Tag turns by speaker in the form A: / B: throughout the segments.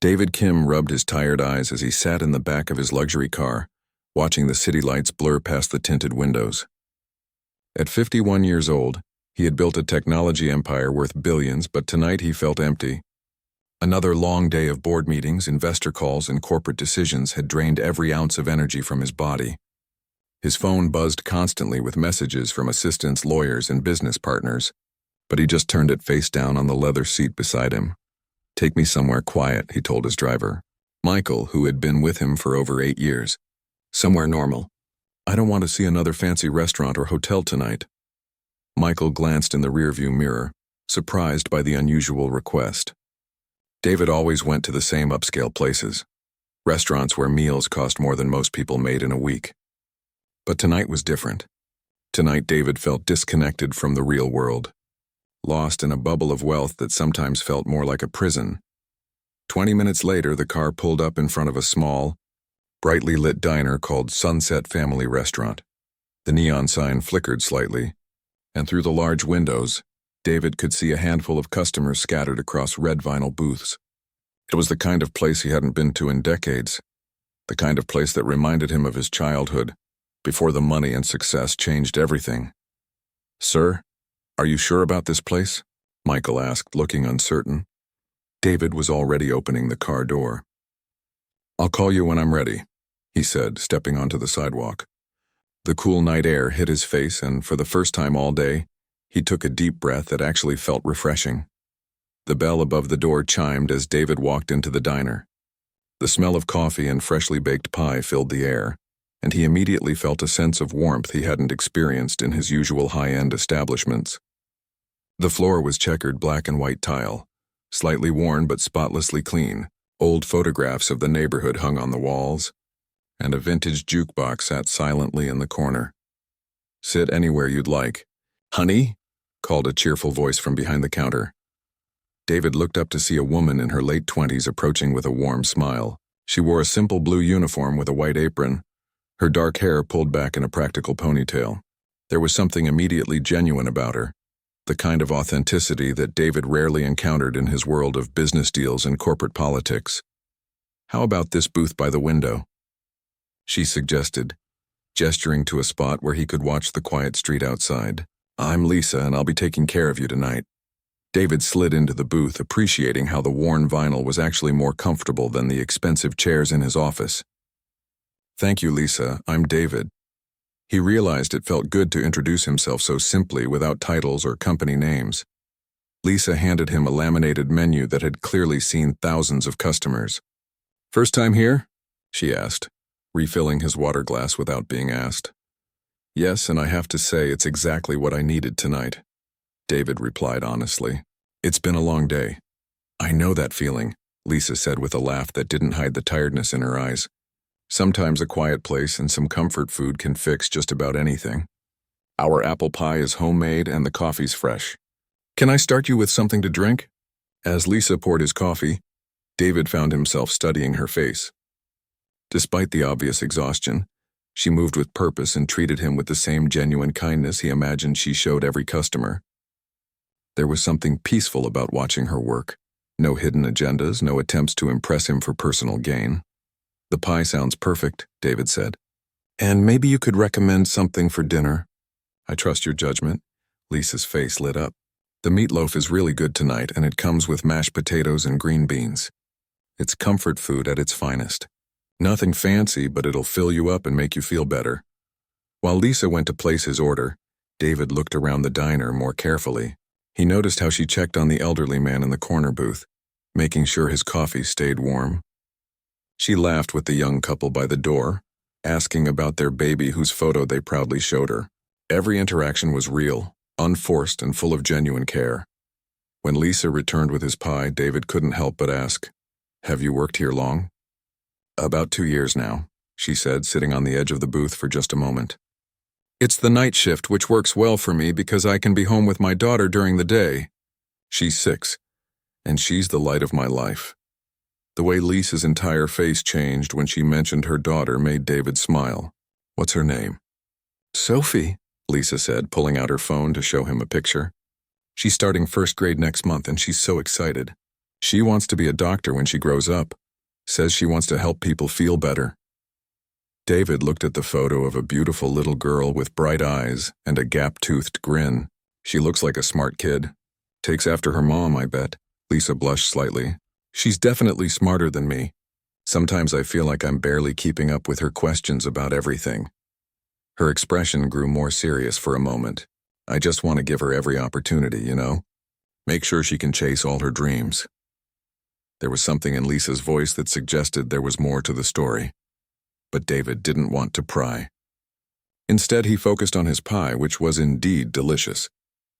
A: David Kim rubbed his tired eyes as he sat in the back of his luxury car, watching the city lights blur past the tinted windows. At 51 years old, he had built a technology empire worth billions, but tonight he felt empty. Another long day of board meetings, investor calls, and corporate decisions had drained every ounce of energy from his body. His phone buzzed constantly with messages from assistants, lawyers, and business partners, but he just turned it face down on the leather seat beside him. "Take me somewhere quiet," he told his driver, Michael, who had been with him for over 8 years. "Somewhere normal. I don't want to see another fancy restaurant or hotel tonight." Michael glanced in the rearview mirror, surprised by the unusual request. David always went to the same upscale places, restaurants where meals cost more than most people made in a week. But tonight was different. Tonight David felt disconnected from the real world, lost in a bubble of wealth that sometimes felt more like a prison. 20 minutes later, the car pulled up in front of a small, brightly lit diner called Sunset Family Restaurant. The neon sign flickered slightly, and through the large windows, David could see a handful of customers scattered across red vinyl booths. It was the kind of place he hadn't been to in decades, the kind of place that reminded him of his childhood, before the money and success changed everything. "Sir, are you sure about this place?" Michael asked, looking uncertain. David was already opening the car door. "I'll call you when I'm ready," he said, stepping onto the sidewalk. The cool night air hit his face, and for the first time all day, he took a deep breath that actually felt refreshing. The bell above the door chimed as David walked into the diner. The smell of coffee and freshly baked pie filled the air, and he immediately felt a sense of warmth he hadn't experienced in his usual high-end establishments. The floor was checkered black and white tile, slightly worn but spotlessly clean. Old photographs of the neighborhood hung on the walls, and a vintage jukebox sat silently in the corner. "Sit anywhere you'd like." "Honey?" called a cheerful voice from behind the counter. David looked up to see a woman in her late 20s approaching with a warm smile. She wore a simple blue uniform with a white apron, her dark hair pulled back in a practical ponytail. There was something immediately genuine about her, the kind of authenticity that David rarely encountered in his world of business deals and corporate politics. "How about this booth by the window?" she suggested, gesturing to a spot where he could watch the quiet street outside. "I'm Lisa, and I'll be taking care of you tonight." David slid into the booth, appreciating how the worn vinyl was actually more comfortable than the expensive chairs in his office. "Thank you, Lisa. I'm David." He realized it felt good to introduce himself so simply without titles or company names. Lisa handed him a laminated menu that had clearly seen thousands of customers. "First time here?" she asked, refilling his water glass without being asked. "Yes, and I have to say it's exactly what I needed tonight," David replied honestly. "It's been a long day." "I know that feeling," Lisa said with a laugh that didn't hide the tiredness in her eyes. "Sometimes a quiet place and some comfort food can fix just about anything. Our apple pie is homemade and the coffee's fresh. Can I start you with something to drink?" As Lisa poured his coffee, David found himself studying her face. Despite the obvious exhaustion, she moved with purpose and treated him with the same genuine kindness he imagined she showed every customer. There was something peaceful about watching her work. No hidden agendas, no attempts to impress him for personal gain. "The pie sounds perfect," David said. "And maybe you could recommend something for dinner." "I trust your judgment." Lisa's face lit up. "The meatloaf is really good tonight, and it comes with mashed potatoes and green beans. It's comfort food at its finest. Nothing fancy, but it'll fill you up and make you feel better." While Lisa went to place his order, David looked around the diner more carefully. He noticed how she checked on the elderly man in the corner booth, making sure his coffee stayed warm. She laughed with the young couple by the door, asking about their baby whose photo they proudly showed her. Every interaction was real, unforced, and full of genuine care. When Lisa returned with his pie, David couldn't help but ask, "Have you worked here long?" "About 2 years now," she said, sitting on the edge of the booth for just a moment. "It's the night shift, which works well for me because I can be home with my daughter during the day. She's 6, and she's the light of my life." The way Lisa's entire face changed when she mentioned her daughter made David smile. "What's her name?" "Sophie," Lisa said, pulling out her phone to show him a picture. "She's starting first grade next month, and she's so excited. She wants to be a doctor when she grows up. Says she wants to help people feel better. David looked at the photo of a beautiful little girl with bright eyes and a gap-toothed grin. She looks like a smart kid. Takes after her mom, I bet. Lisa blushed slightly. She's definitely smarter than me. Sometimes I feel like I'm barely keeping up with her questions about everything. Her expression grew more serious for a moment. I just want to give her every opportunity, you know? Make sure she can chase all her dreams. There was something in Lisa's voice that suggested there was more to the story. But David didn't want to pry. Instead, he focused on his pie, which was indeed delicious.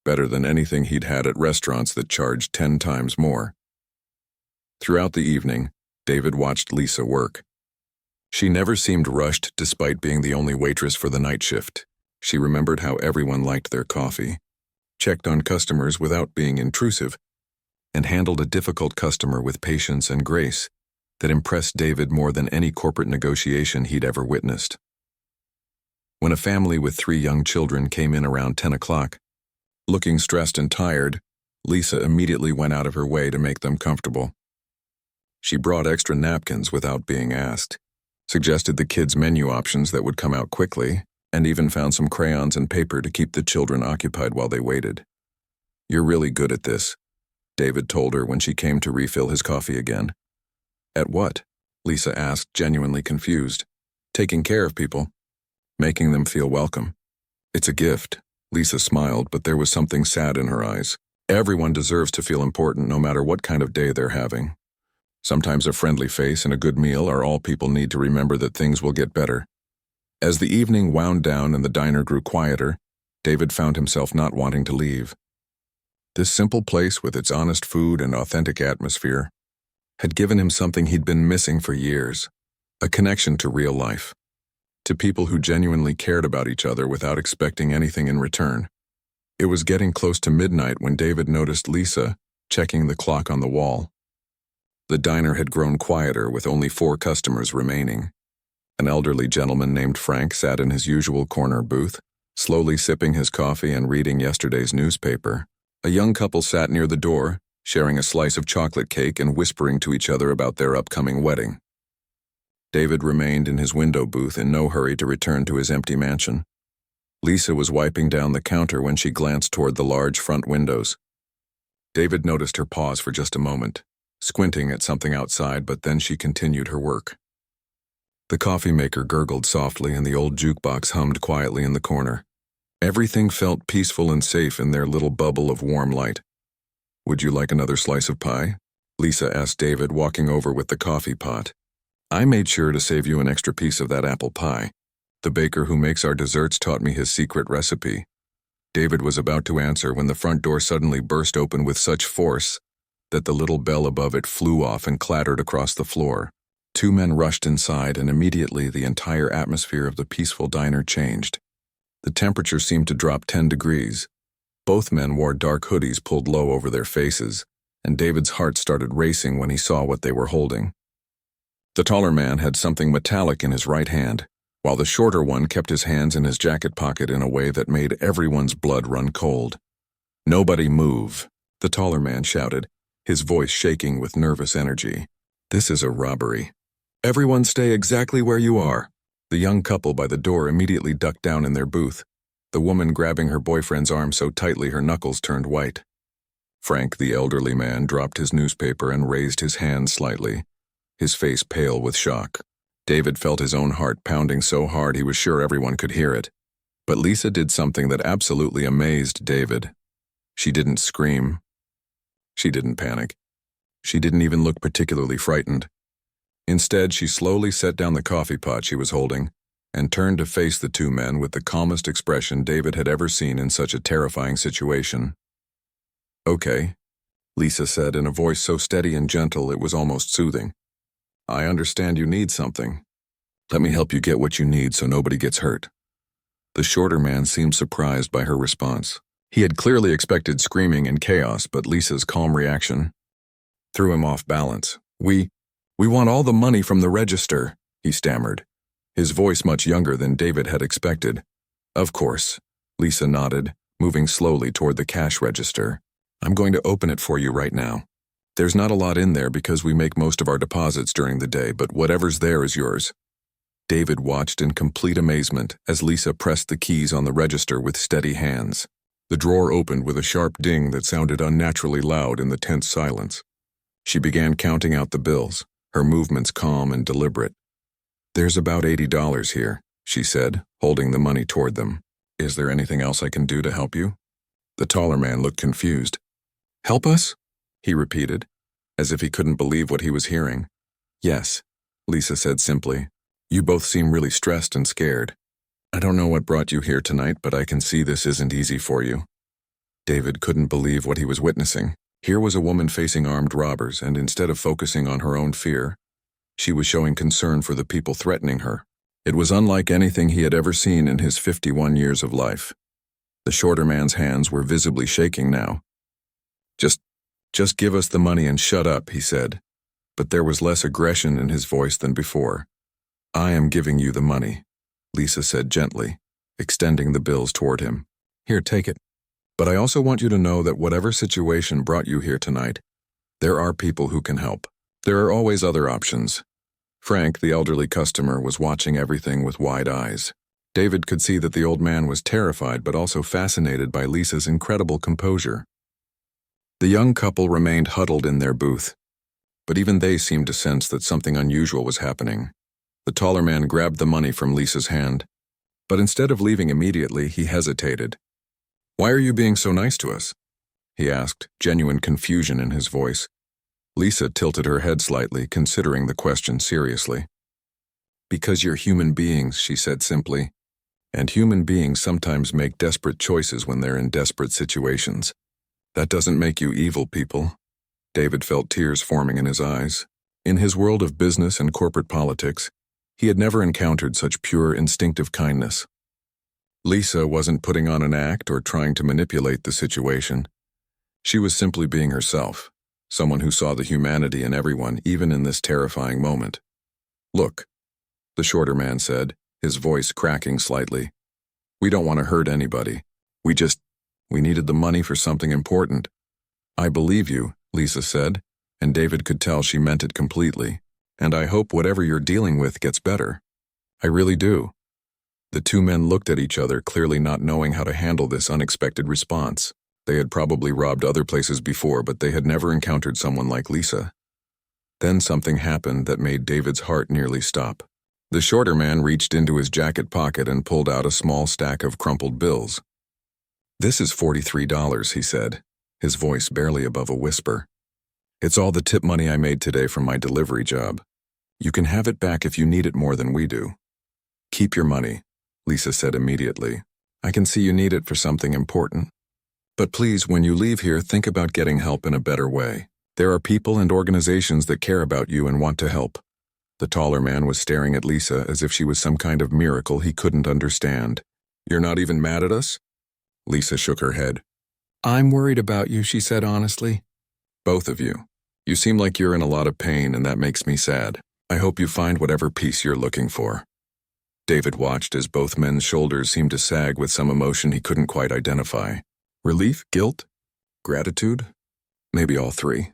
A: Better than anything he'd had at restaurants that charged 10 times more. Throughout the evening, David watched Lisa work. She never seemed rushed despite being the only waitress for the night shift. She remembered how everyone liked their coffee, checked on customers without being intrusive, and handled a difficult customer with patience and grace that impressed David more than any corporate negotiation he'd ever witnessed. When a family with 3 young children came in around 10 o'clock, looking stressed and tired, Lisa immediately went out of her way to make them comfortable. She brought extra napkins without being asked, suggested the kids' menu options that would come out quickly, and even found some crayons and paper to keep the children occupied while they waited. "You're really good at this," David told her when she came to refill his coffee again. "At what?" Lisa asked, genuinely confused. "Taking care of people. Making them feel welcome. It's a gift." Lisa smiled, but there was something sad in her eyes. Everyone deserves to feel important no matter what kind of day they're having. Sometimes a friendly face and a good meal are all people need to remember that things will get better. As the evening wound down and the diner grew quieter, David found himself not wanting to leave. This simple place with its honest food and authentic atmosphere had given him something he'd been missing for years, a connection to real life, to people who genuinely cared about each other without expecting anything in return. It was getting close to midnight when David noticed Lisa checking the clock on the wall. The diner had grown quieter with only 4 customers remaining. An elderly gentleman named Frank sat in his usual corner booth, slowly sipping his coffee and reading yesterday's newspaper. A young couple sat near the door, sharing a slice of chocolate cake and whispering to each other about their upcoming wedding. David remained in his window booth in no hurry to return to his empty mansion. Lisa was wiping down the counter when she glanced toward the large front windows. David noticed her pause for just a moment, squinting at something outside, but then she continued her work. The coffee maker gurgled softly and the old jukebox hummed quietly in the corner. Everything felt peaceful and safe in their little bubble of warm light. "Would you like another slice of pie?" Lisa asked David, walking over with the coffee pot. "I made sure to save you an extra piece of that apple pie. The baker who makes our desserts taught me his secret recipe." David was about to answer when the front door suddenly burst open with such force that the little bell above it flew off and clattered across the floor. 2 men rushed inside, and immediately the entire atmosphere of the peaceful diner changed. The temperature seemed to drop 10 degrees. Both men wore dark hoodies pulled low over their faces, and David's heart started racing when he saw what they were holding. The taller man had something metallic in his right hand, while the shorter one kept his hands in his jacket pocket in a way that made everyone's blood run cold. "Nobody move," the taller man shouted, his voice shaking with nervous energy. "This is a robbery. Everyone stay exactly where you are." The young couple by the door immediately ducked down in their booth, the woman grabbing her boyfriend's arm so tightly her knuckles turned white. Frank, the elderly man, dropped his newspaper and raised his hand slightly, his face pale with shock. David felt his own heart pounding so hard he was sure everyone could hear it. But Lisa did something that absolutely amazed David. She didn't scream. She didn't panic. She didn't even look particularly frightened. Instead, she slowly set down the coffee pot she was holding and turned to face the 2 men with the calmest expression David had ever seen in such a terrifying situation. "Okay," Lisa said in a voice so steady and gentle it was almost soothing. "I understand you need something. Let me help you get what you need so nobody gets hurt." The shorter man seemed surprised by her response. He had clearly expected screaming and chaos, but Lisa's calm reaction threw him off balance. We want all the money from the register," he stammered, his voice much younger than David had expected. "Of course," Lisa nodded, moving slowly toward the cash register. "I'm going to open it for you right now." There's not a lot in there because we make most of our deposits during the day, but whatever's there is yours. David watched in complete amazement as Lisa pressed the keys on the register with steady hands. The drawer opened with a sharp ding that sounded unnaturally loud in the tense silence. She began counting out the bills, her movements calm and deliberate. "There's about $80 here," she said, holding the money toward them. "Is there anything else I can do to help you?" The taller man looked confused. "Help us?" he repeated, as if he couldn't believe what he was hearing. "Yes," Lisa said simply. "You both seem really stressed and scared. I don't know what brought you here tonight, but I can see this isn't easy for you." David couldn't believe what he was witnessing. Here was a woman facing armed robbers, and instead of focusing on her own fear, she was showing concern for the people threatening her. It was unlike anything he had ever seen in his 51 years of life. The shorter man's hands were visibly shaking now. Just give us the money and shut up," he said, but there was less aggression in his voice than before. "I am giving you the money," Lisa said gently, extending the bills toward him. "Here, take it. But I also want you to know that whatever situation brought you here tonight, there are people who can help. There are always other options." Frank, the elderly customer, was watching everything with wide eyes. David could see that the old man was terrified but also fascinated by Lisa's incredible composure. The young couple remained huddled in their booth, but even they seemed to sense that something unusual was happening. The taller man grabbed the money from Lisa's hand, but instead of leaving immediately, he hesitated. "Why are you being so nice to us?" he asked, genuine confusion in his voice. Lisa tilted her head slightly, considering the question seriously. "Because you're human beings," she said simply, "and human beings sometimes make desperate choices when they're in desperate situations. That doesn't make you evil people." David felt tears forming in his eyes. In his world of business and corporate politics, he had never encountered such pure, instinctive kindness. Lisa wasn't putting on an act or trying to manipulate the situation. She was simply being herself, someone who saw the humanity in everyone, even in this terrifying moment. "Look," the shorter man said, his voice cracking slightly. "We don't want to hurt anybody. We needed the money for something important." "I believe you," Lisa said, and David could tell she meant it completely. "And I hope whatever you're dealing with gets better. I really do." The two men looked at each other, clearly not knowing how to handle this unexpected response. They had probably robbed other places before, but they had never encountered someone like Lisa. Then something happened that made David's heart nearly stop. The shorter man reached into his jacket pocket and pulled out a small stack of crumpled bills. "This is $43, he said, his voice barely above a whisper. "It's all the tip money I made today from my delivery job. You can have it back if you need it more than we do." "Keep your money," Lisa said immediately. "I can see you need it for something important. But please, when you leave here, think about getting help in a better way. There are people and organizations that care about you and want to help." The taller man was staring at Lisa as if she was some kind of miracle he couldn't understand. "You're not even mad at us?" Lisa shook her head. "I'm worried about you," she said honestly. "Both of you. You seem like you're in a lot of pain, and that makes me sad. I hope you find whatever peace you're looking for." David watched as both men's shoulders seemed to sag with some emotion he couldn't quite identify. Relief? Guilt? Gratitude? Maybe all three.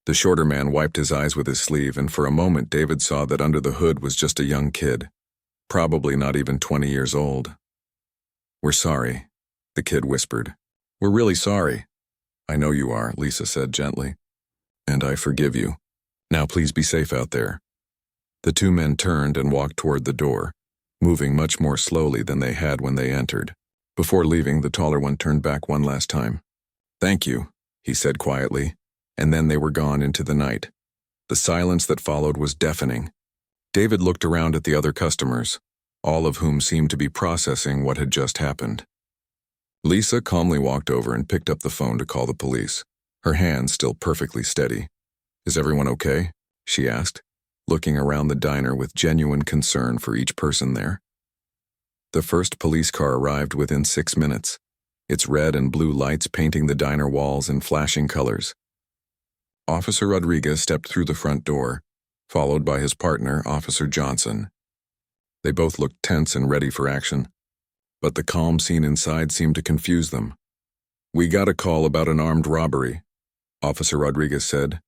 A: The shorter man wiped his eyes with his sleeve, and for a moment David saw that under the hood was just a young kid, probably not even 20 years old. "We're sorry," the kid whispered. "We're really sorry." "I know you are," Lisa said gently. "And I forgive you. Now please be safe out there." The two men turned and walked toward the door, moving much more slowly than they had when they entered. Before leaving, the taller one turned back one last time. "Thank you," he said quietly, and then they were gone into the night. The silence that followed was deafening. David looked around at the other customers, all of whom seemed to be processing what had just happened. Lisa calmly walked over and picked up the phone to call the police, her hands still perfectly steady. "Is everyone okay?" she asked, looking around the diner with genuine concern for each person there. The first police car arrived within 6 minutes, its red and blue lights painting the diner walls in flashing colors. Officer Rodriguez stepped through the front door, followed by his partner, Officer Johnson. They both looked tense and ready for action, but the calm scene inside seemed to confuse them. "We got a call about an armed robbery," Officer Rodriguez said,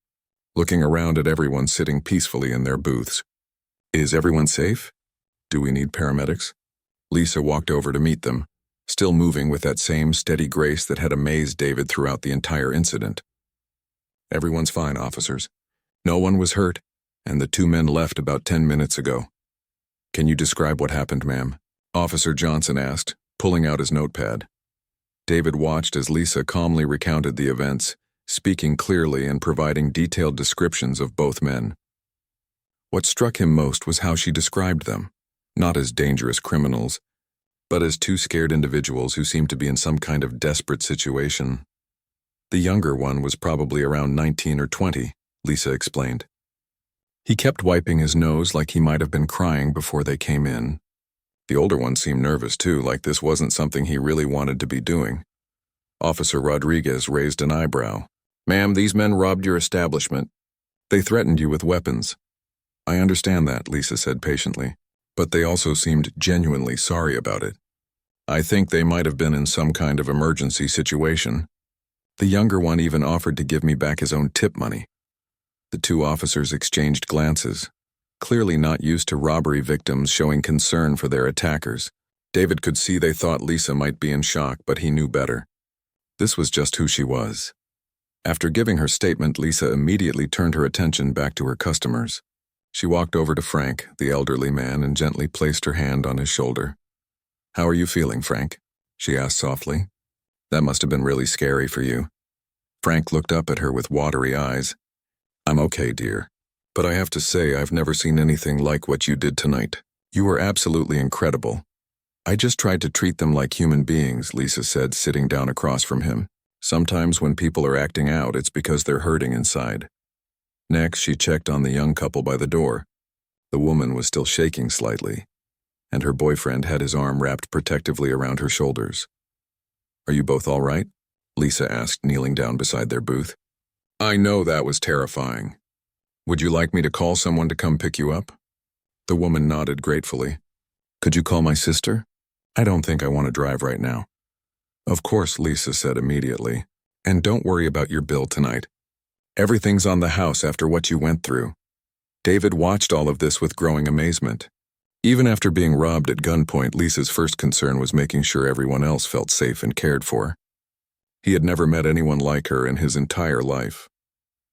A: looking around at everyone sitting peacefully in their booths. Is everyone safe? Do we need paramedics? Lisa walked over to meet them, still moving with that same steady grace that had amazed David throughout the entire incident. Everyone's fine, officers. No one was hurt, and the 2 men left about 10 minutes ago. Can you describe what happened, ma'am? Officer Johnson asked, pulling out his notepad. David watched as Lisa calmly recounted the events, speaking clearly and providing detailed descriptions of both men. What struck him most was how she described them, not as dangerous criminals, but as 2 scared individuals who seemed to be in some kind of desperate situation. The younger one was probably around 19 or 20, Lisa explained. He kept wiping his nose like he might have been crying before they came in. The older one seemed nervous too, like this wasn't something he really wanted to be doing. Officer Rodriguez raised an eyebrow. Ma'am, these men robbed your establishment. They threatened you with weapons. I understand that, Lisa said patiently, but they also seemed genuinely sorry about it. I think they might have been in some kind of emergency situation. The younger one even offered to give me back his own tip money. The 2 officers exchanged glances, clearly not used to robbery victims showing concern for their attackers. David could see they thought Lisa might be in shock, but he knew better. This was just who she was. After giving her statement, Lisa immediately turned her attention back to her customers. She walked over to Frank, the elderly man, and gently placed her hand on his shoulder. How are you feeling, Frank? She asked softly. That must have been really scary for you. Frank looked up at her with watery eyes. I'm okay, dear. But I have to say I've never seen anything like what you did tonight. You were absolutely incredible. I just tried to treat them like human beings, Lisa said, sitting down across from him. Sometimes when people are acting out, it's because they're hurting inside. Next, she checked on the young couple by the door. The woman was still shaking slightly, and her boyfriend had his arm wrapped protectively around her shoulders. Are you both all right? Lisa asked, kneeling down beside their booth. I know that was terrifying. Would you like me to call someone to come pick you up? The woman nodded gratefully. Could you call my sister? I don't think I want to drive right now. Of course, Lisa said immediately. And don't worry about your bill tonight. Everything's on the house after what you went through. David watched all of this with growing amazement. Even after being robbed at gunpoint, Lisa's first concern was making sure everyone else felt safe and cared for. He had never met anyone like her in his entire life.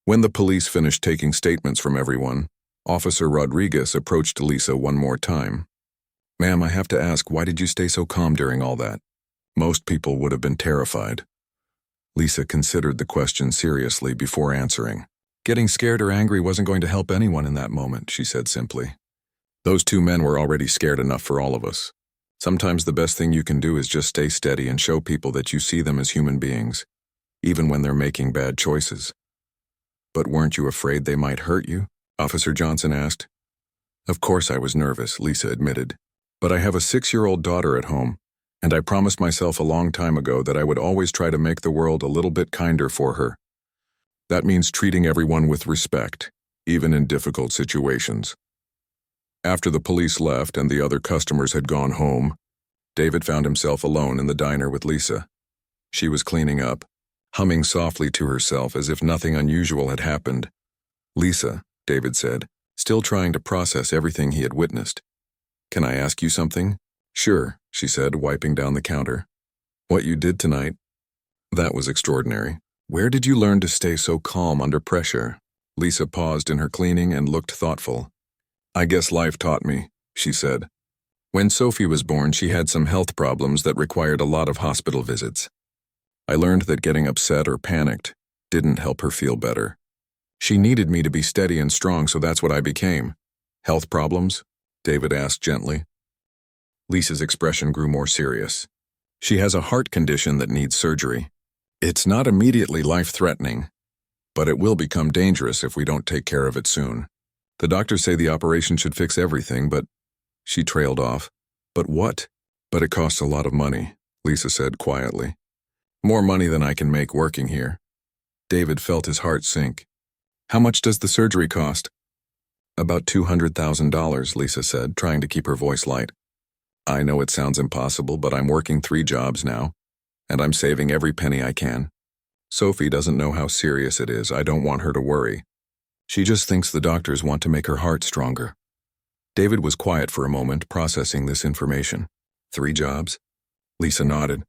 A: When the police finished taking statements from everyone, Officer Rodriguez approached Lisa one more time. Ma'am, I have to ask, why did you stay so calm during all that? Most people would have been terrified. Lisa considered the question seriously before answering. Getting scared or angry wasn't going to help anyone in that moment, she said simply. Those 2 men were already scared enough for all of us. Sometimes the best thing you can do is just stay steady and show people that you see them as human beings, even when they're making bad choices. But weren't you afraid they might hurt you? Officer Johnson asked. Of course I was nervous, Lisa admitted. But I have a 6-year-old daughter at home, and I promised myself a long time ago that I would always try to make the world a little bit kinder for her. That means treating everyone with respect, even in difficult situations. After the police left and the other customers had gone home, David found himself alone in the diner with Lisa. She was cleaning up, humming softly to herself as if nothing unusual had happened. Lisa, David said, still trying to process everything he had witnessed. Can I ask you something? Sure, she said, wiping down the counter. What you did tonight, that was extraordinary. Where did you learn to stay so calm under pressure? Lisa paused in her cleaning and looked thoughtful. I guess life taught me, she said. When Sophie was born, she had some health problems that required a lot of hospital visits. I learned that getting upset or panicked didn't help her feel better. She needed me to be steady and strong, so that's what I became. Health problems? David asked gently. Lisa's expression grew more serious. She has a heart condition that needs surgery. It's not immediately life-threatening, but it will become dangerous if we don't take care of it soon. The doctors say the operation should fix everything, but... She trailed off. But what? But it costs a lot of money, Lisa said quietly. More money than I can make working here. David felt his heart sink. How much does the surgery cost? About $200,000, Lisa said, trying to keep her voice light. I know it sounds impossible, but I'm working 3 jobs now, and I'm saving every penny I can. Sophie doesn't know how serious it is. I don't want her to worry. She just thinks the doctors want to make her heart stronger. David was quiet for a moment, processing this information. 3 jobs? Lisa nodded.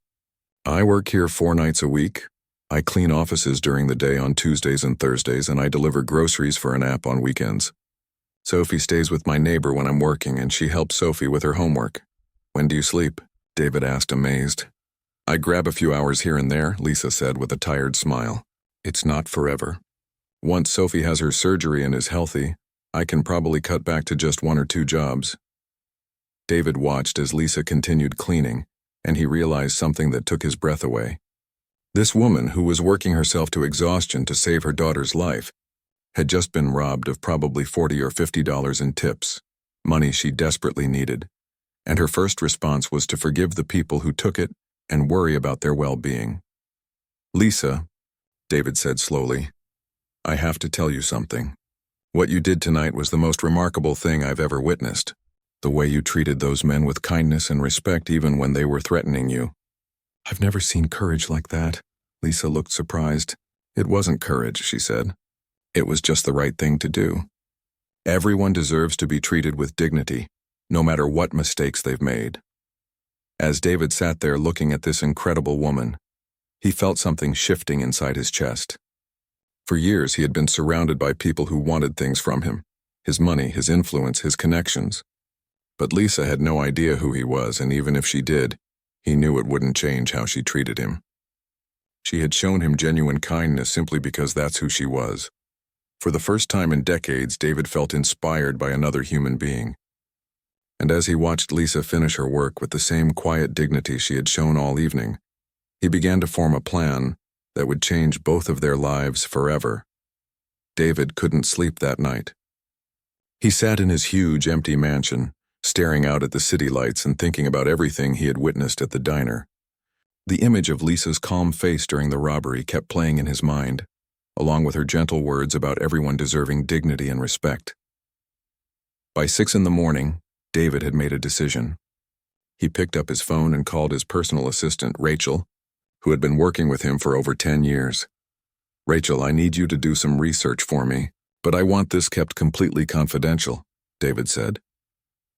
A: I work here 4 nights a week. I clean offices during the day on Tuesdays and Thursdays, and I deliver groceries for an app on weekends. Sophie stays with my neighbor when I'm working, and she helps Sophie with her homework. When do you sleep? David asked, amazed. I grab a few hours here and there, Lisa said with a tired smile. It's not forever. Once Sophie has her surgery and is healthy, I can probably cut back to just 1 or 2 jobs. David watched as Lisa continued cleaning, and he realized something that took his breath away. This woman, who was working herself to exhaustion to save her daughter's life, had just been robbed of probably $40 or $50 in tips, money she desperately needed, and her first response was to forgive the people who took it and worry about their well-being. Lisa, David said slowly, I have to tell you something. What you did tonight was the most remarkable thing I've ever witnessed. The way you treated those men with kindness and respect even when they were threatening you. I've never seen courage like that. Lisa looked surprised. It wasn't courage, she said. It was just the right thing to do. Everyone deserves to be treated with dignity, no matter what mistakes they've made. As David sat there looking at this incredible woman, he felt something shifting inside his chest. For years he had been surrounded by people who wanted things from him, his money, his influence, his connections. But Lisa had no idea who he was, and even if she did, he knew it wouldn't change how she treated him. She had shown him genuine kindness simply because that's who she was. For the first time in decades, David felt inspired by another human being. And as he watched Lisa finish her work with the same quiet dignity she had shown all evening, he began to form a plan that would change both of their lives forever. David couldn't sleep that night. He sat in his huge, empty mansion, staring out at the city lights and thinking about everything he had witnessed at the diner. The image of Lisa's calm face during the robbery kept playing in his mind, along with her gentle words about everyone deserving dignity and respect. By 6 a.m, David had made a decision. He picked up his phone and called his personal assistant, Rachel, who had been working with him for over 10 years. Rachel, I need you to do some research for me, but I want this kept completely confidential, David said.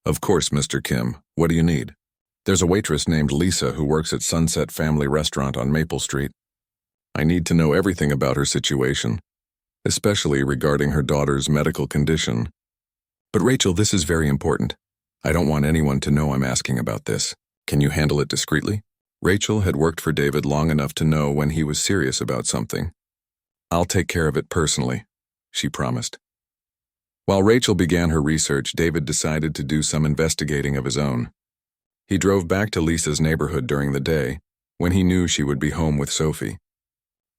A: Of course, Mr. Kim. What do you need? There's a waitress named Lisa who works at Sunset Family Restaurant on Maple Street. I need to know everything about her situation, especially regarding her daughter's medical condition. But Rachel, this is very important. I don't want anyone to know I'm asking about this. Can you handle it discreetly? Rachel had worked for David long enough to know when he was serious about something. I'll take care of it personally, she promised. While Rachel began her research, David decided to do some investigating of his own. He drove back to Lisa's neighborhood during the day, when he knew she would be home with Sophie.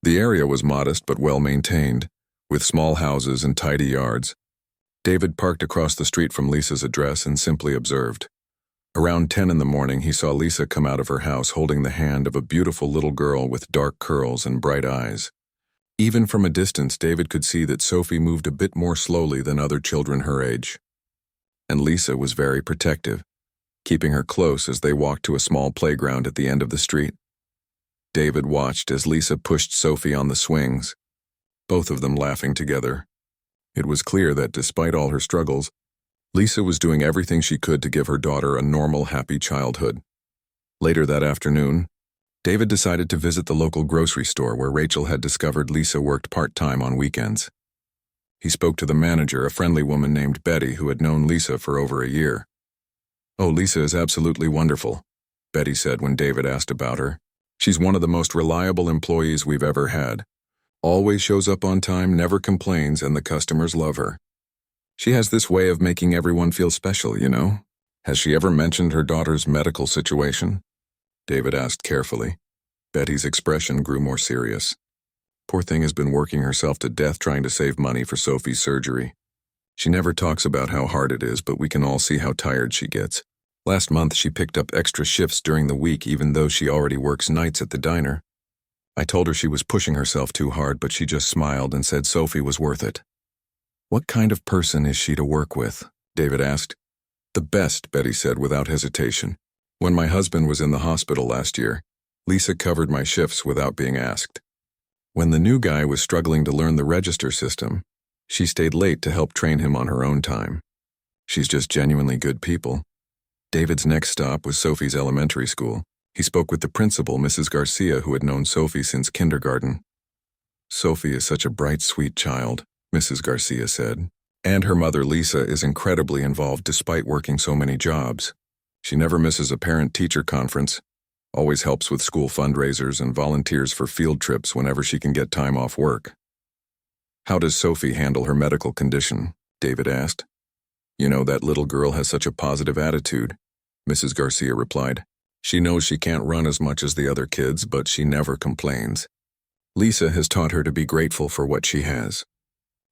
A: The area was modest but well-maintained, with small houses and tidy yards. David parked across the street from Lisa's address and simply observed. Around 10 a.m, he saw Lisa come out of her house holding the hand of a beautiful little girl with dark curls and bright eyes. Even from a distance, David could see that Sophie moved a bit more slowly than other children her age. And Lisa was very protective, keeping her close as they walked to a small playground at the end of the street. David watched as Lisa pushed Sophie on the swings, both of them laughing together. It was clear that despite all her struggles, Lisa was doing everything she could to give her daughter a normal, happy childhood. Later that afternoon, David decided to visit the local grocery store where Rachel had discovered Lisa worked part-time on weekends. He spoke to the manager, a friendly woman named Betty who had known Lisa for over a year. Oh, Lisa is absolutely wonderful, Betty said when David asked about her. She's one of the most reliable employees we've ever had. Always shows up on time, never complains, and the customers love her. She has this way of making everyone feel special, you know? Has she ever mentioned her daughter's medical situation? David asked carefully. Betty's expression grew more serious. Poor thing has been working herself to death trying to save money for Sophie's surgery. She never talks about how hard it is, but we can all see how tired she gets. Last month she picked up extra shifts during the week even though she already works nights at the diner. I told her she was pushing herself too hard, but she just smiled and said Sophie was worth it. What kind of person is she to work with? David asked. The best, Betty said without hesitation. When my husband was in the hospital last year, Lisa covered my shifts without being asked. When the new guy was struggling to learn the register system, She stayed late to help train him on her own time. She's just genuinely good people. David's next stop was Sophie's elementary school. He spoke with the principal, Mrs. Garcia, who had known Sophie since kindergarten. Sophie is such a bright, sweet child, Mrs. Garcia said. And her mother, Lisa, is incredibly involved despite working so many jobs. She never misses a parent-teacher conference, always helps with school fundraisers and volunteers for field trips whenever she can get time off work. How does Sophie handle her medical condition? David asked. You know, that little girl has such a positive attitude, Mrs. Garcia replied. She knows she can't run as much as the other kids, but she never complains. Lisa has taught her to be grateful for what she has.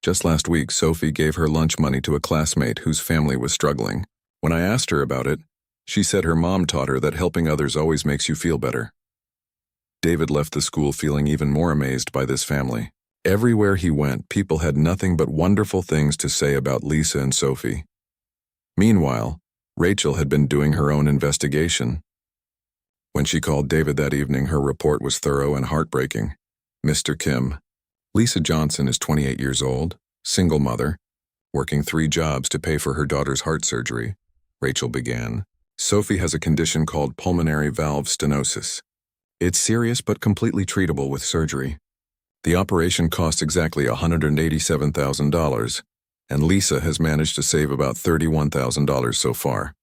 A: Just last week, Sophie gave her lunch money to a classmate whose family was struggling. When I asked her about it, she said her mom taught her that helping others always makes you feel better. David left the school feeling even more amazed by this family. Everywhere he went, people had nothing but wonderful things to say about Lisa and Sophie. Meanwhile, Rachel had been doing her own investigation. When she called David that evening, her report was thorough and heartbreaking. Mr. Kim, Lisa Johnson is 28 years old, single mother, working 3 jobs to pay for her daughter's heart surgery, Rachel began. Sophie has a condition called pulmonary valve stenosis. It's serious but completely treatable with surgery. The operation costs exactly $187,000, and Lisa has managed to save about $31,000 so far.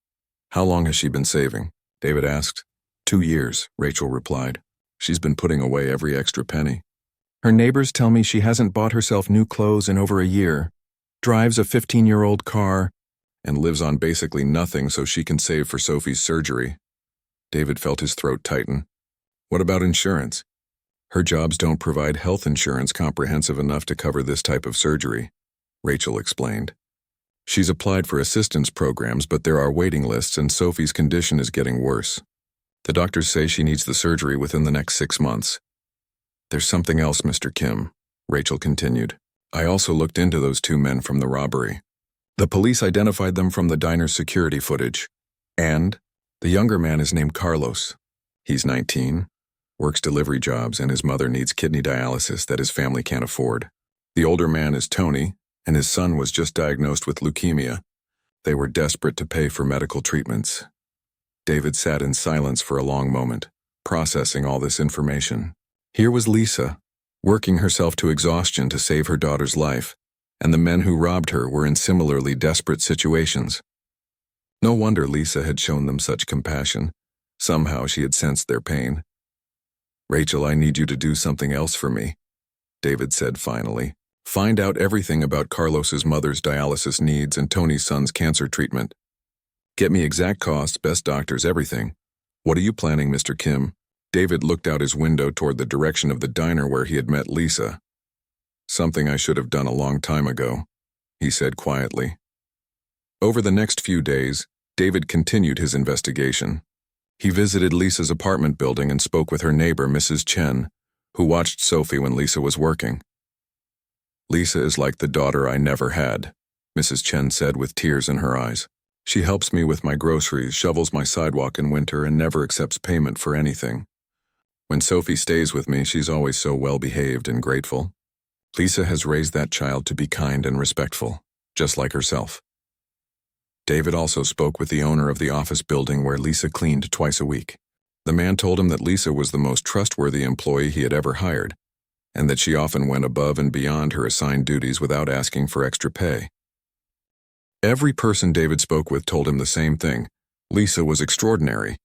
A: How long has she been saving? David asked. 2 years, Rachel replied. She's been putting away every extra penny. Her neighbors tell me she hasn't bought herself new clothes in over a year, drives a 15-year-old car, and lives on basically nothing so she can save for Sophie's surgery. David felt his throat tighten. What about insurance? Her jobs don't provide health insurance comprehensive enough to cover this type of surgery, Rachel explained. She's applied for assistance programs, but there are waiting lists and Sophie's condition is getting worse. The doctors say she needs the surgery within the next 6 months. There's something else, Mr. Kim, Rachel continued. I also looked into those 2 men from the robbery. The police identified them from the diner's security footage. And the younger man is named Carlos. He's 19, works delivery jobs, and his mother needs kidney dialysis that his family can't afford. The older man is Tony, and his son was just diagnosed with leukemia. They were desperate to pay for medical treatments. David sat in silence for a long moment, processing all this information. Here was Lisa, working herself to exhaustion to save her daughter's life, and the men who robbed her were in similarly desperate situations. No wonder Lisa had shown them such compassion. Somehow she had sensed their pain. Rachel, I need you to do something else for me, David said finally. Find out everything about Carlos's mother's dialysis needs and Tony's son's cancer treatment. Get me exact costs, best doctors, everything. What are you planning, Mr. Kim? David looked out his window toward the direction of the diner where he had met Lisa. Something I should have done a long time ago, he said quietly. Over the next few days, David continued his investigation. He visited Lisa's apartment building and spoke with her neighbor, Mrs. Chen, who watched Sophie when Lisa was working. Lisa is like the daughter I never had, Mrs. Chen said with tears in her eyes. She helps me with my groceries, shovels my sidewalk in winter, and never accepts payment for anything. When Sophie stays with me, she's always so well-behaved and grateful. Lisa has raised that child to be kind and respectful, just like herself. David also spoke with the owner of the office building where Lisa cleaned twice a week. The man told him that Lisa was the most trustworthy employee he had ever hired, and that she often went above and beyond her assigned duties without asking for extra pay. Every person David spoke with told him the same thing. Lisa was extraordinary.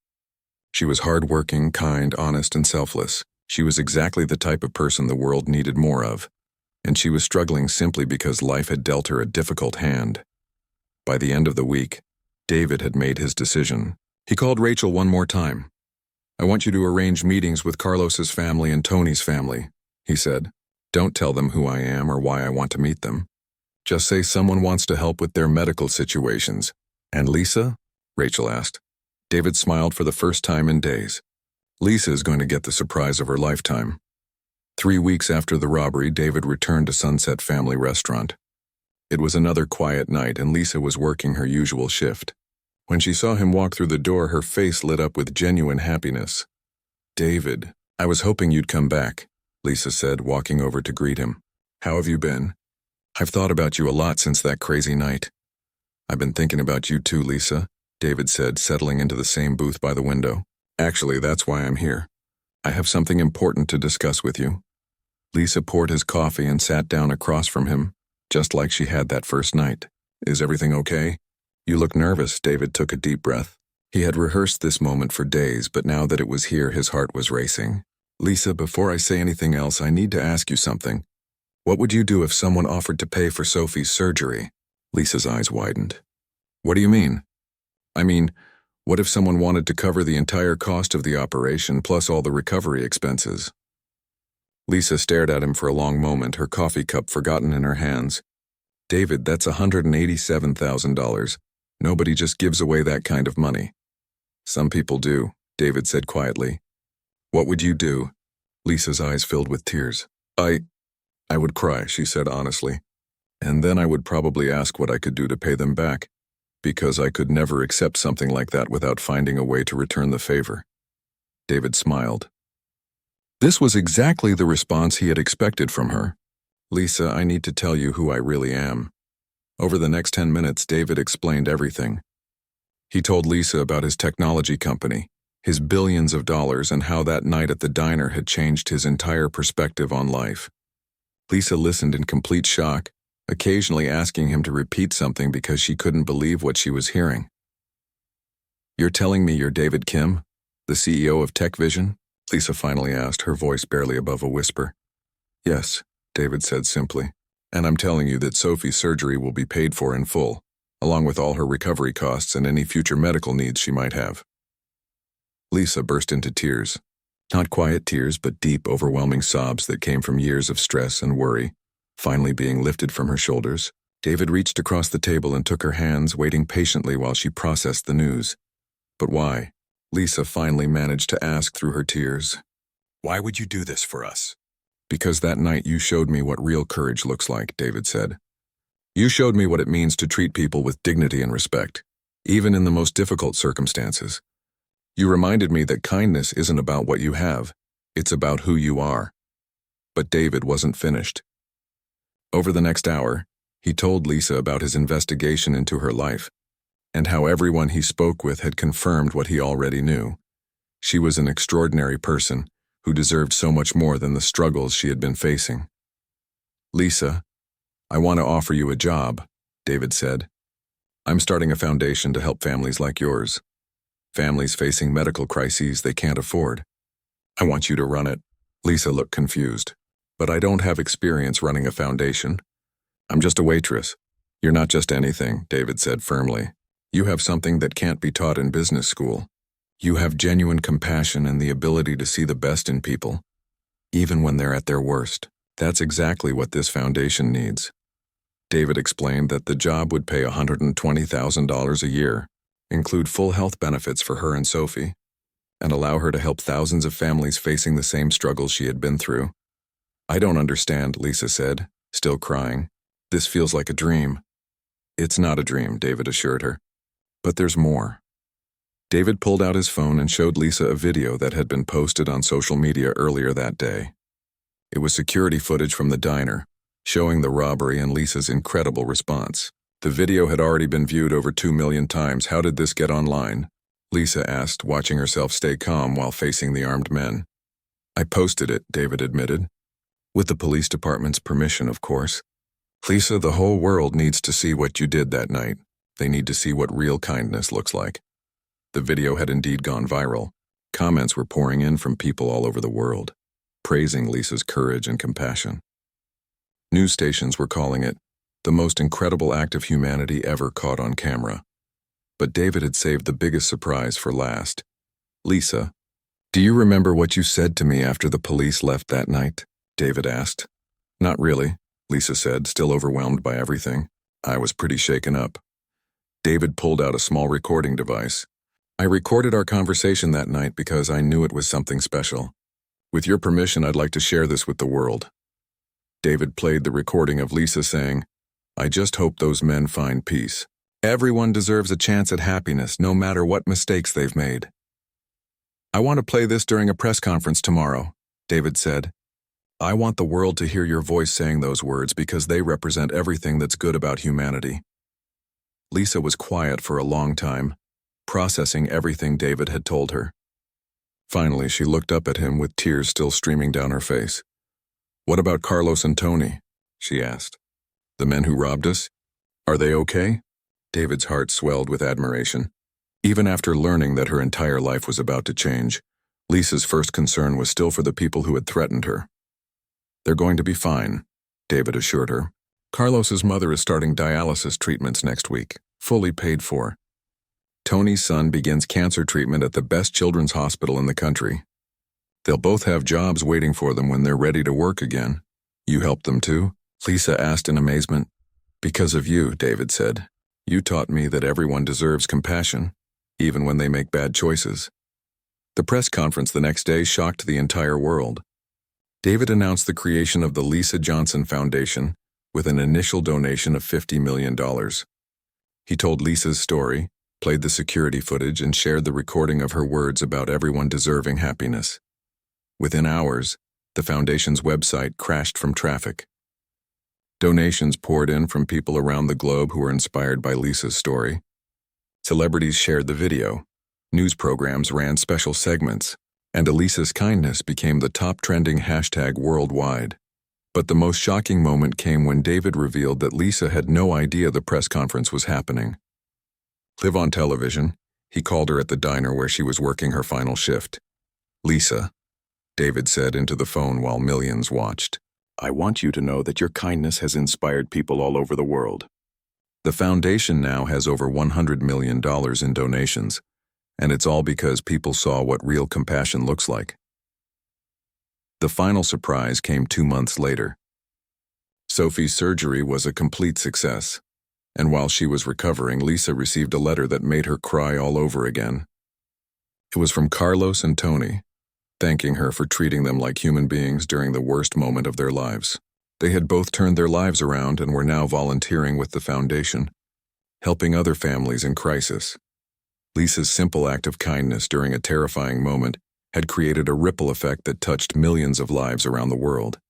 A: She was hardworking, kind, honest, and selfless. She was exactly the type of person the world needed more of, and she was struggling simply because life had dealt her a difficult hand. By the end of the week, David had made his decision. He called Rachel one more time. I want you to arrange meetings with Carlos's family and Tony's family, he said. Don't tell them who I am or why I want to meet them. Just say someone wants to help with their medical situations. And Lisa? Rachel asked. David smiled for the first time in days. Lisa is going to get the surprise of her lifetime. 3 weeks after the robbery, David returned to Sunset Family Restaurant. It was another quiet night, and Lisa was working her usual shift. When she saw him walk through the door, her face lit up with genuine happiness. David, I was hoping you'd come back, Lisa said, walking over to greet him. How have you been? I've thought about you a lot since that crazy night. I've been thinking about you too, Lisa, David said, settling into the same booth by the window. Actually, that's why I'm here. I have something important to discuss with you. Lisa poured his coffee and sat down across from him, just like she had that first night. Is everything okay? You look nervous, David took a deep breath. He had rehearsed this moment for days, but now that it was here, his heart was racing. Lisa, before I say anything else, I need to ask you something. What would you do if someone offered to pay for Sophie's surgery? Lisa's eyes widened. What do you mean? I mean, what if someone wanted to cover the entire cost of the operation plus all the recovery expenses? Lisa stared at him for a long moment, her coffee cup forgotten in her hands. David, that's $187,000. Nobody just gives away that kind of money. Some people do, David said quietly. What would you do? Lisa's eyes filled with tears. I would cry, she said honestly. And then I would probably ask what I could do to pay them back, because I could never accept something like that without finding a way to return the favor. David smiled. This was exactly the response he had expected from her. Lisa, I need to tell you who I really am. Over the next 10 minutes, David explained everything. He told Lisa about his technology company, his billions of dollars, and how that night at the diner had changed his entire perspective on life. Lisa listened in complete shock, occasionally asking him to repeat something because she couldn't believe what she was hearing. You're telling me you're David Kim, the CEO of TechVision? Lisa finally asked, her voice barely above a whisper. Yes, David said simply. And I'm telling you that Sophie's surgery will be paid for in full, along with all her recovery costs and any future medical needs she might have. Lisa burst into tears. Not quiet tears, but deep, overwhelming sobs that came from years of stress and worry, finally being lifted from her shoulders. David reached across the table and took her hands, waiting patiently while she processed the news. But why? Lisa finally managed to ask through her tears. Why would you do this for us? Because that night you showed me what real courage looks like, David said. You showed me what it means to treat people with dignity and respect, even in the most difficult circumstances. You reminded me that kindness isn't about what you have, it's about who you are. But David wasn't finished. Over the next hour, he told Lisa about his investigation into her life, and how everyone he spoke with had confirmed what he already knew. She was an extraordinary person who deserved so much more than the struggles she had been facing. Lisa, I want to offer you a job, David said. I'm starting a foundation to help families like yours. Families facing medical crises they can't afford. I want you to run it. Lisa looked confused. But I don't have experience running a foundation. I'm just a waitress. You're not just anything, David said firmly. You have something that can't be taught in business school. You have genuine compassion and the ability to see the best in people, even when they're at their worst. That's exactly what this foundation needs. David explained that the job would pay $120,000 a year, include full health benefits for her and Sophie, and allow her to help thousands of families facing the same struggles she had been through. I don't understand, Lisa said, still crying. This feels like a dream. It's not a dream, David assured her. But there's more. David pulled out his phone and showed Lisa a video that had been posted on social media earlier that day. It was security footage from the diner, showing the robbery and Lisa's incredible response. The video had already been viewed over 2 million times. How did this get online? Lisa asked, watching herself stay calm while facing the armed men. I posted it, David admitted. With the police department's permission, of course. Lisa, the whole world needs to see what you did that night. They need to see what real kindness looks like. The video had indeed gone viral. Comments were pouring in from people all over the world, praising Lisa's courage and compassion. News stations were calling it the most incredible act of humanity ever caught on camera. But David had saved the biggest surprise for last. Lisa, do you remember what you said to me after the police left that night? David asked. Not really, Lisa said, still overwhelmed by everything. I was pretty shaken up. David pulled out a small recording device. I recorded our conversation that night because I knew it was something special. With your permission, I'd like to share this with the world. David played the recording of Lisa saying, I just hope those men find peace. Everyone deserves a chance at happiness, no matter what mistakes they've made. I want to play this during a press conference tomorrow, David said. I want the world to hear your voice saying those words because they represent everything that's good about humanity." Lisa was quiet for a long time, processing everything David had told her. Finally, she looked up at him with tears still streaming down her face. "What about Carlos and Tony?" she asked. "The men who robbed us? Are they okay?" David's heart swelled with admiration. Even after learning that her entire life was about to change, Lisa's first concern was still for the people who had threatened her. "They're going to be fine," David assured her. "Carlos's mother is starting dialysis treatments next week, fully paid for. Tony's son begins cancer treatment at the best children's hospital in the country. They'll both have jobs waiting for them when they're ready to work again." "You helped them too?" Lisa asked in amazement. "Because of you," David said. "You taught me that everyone deserves compassion, even when they make bad choices." The press conference the next day shocked the entire world. David announced the creation of the Lisa Johnson Foundation with an initial donation of $50 million. He told Lisa's story, played the security footage, and shared the recording of her words about everyone deserving happiness. Within hours, the foundation's website crashed from traffic. Donations poured in from people around the globe who were inspired by Lisa's story. Celebrities shared the video, news programs ran special segments, and Lisa's kindness became the top trending hashtag worldwide. But the most shocking moment came when David revealed that Lisa had no idea the press conference was happening. Live on television, he called her at the diner where she was working her final shift. "Lisa," David said into the phone while millions watched, "I want you to know that your kindness has inspired people all over the world." The foundation now has over $100 million in donations, and it's all because people saw what real compassion looks like. The final surprise came 2 months later. Sophie's surgery was a complete success, and while she was recovering, Lisa received a letter that made her cry all over again. It was from Carlos and Tony, thanking her for treating them like human beings during the worst moment of their lives. They had both turned their lives around and were now volunteering with the foundation, helping other families in crisis. Lisa's simple act of kindness during a terrifying moment had created a ripple effect that touched millions of lives around the world,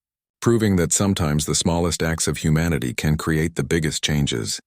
A: proving that sometimes the smallest acts of humanity can create the biggest changes.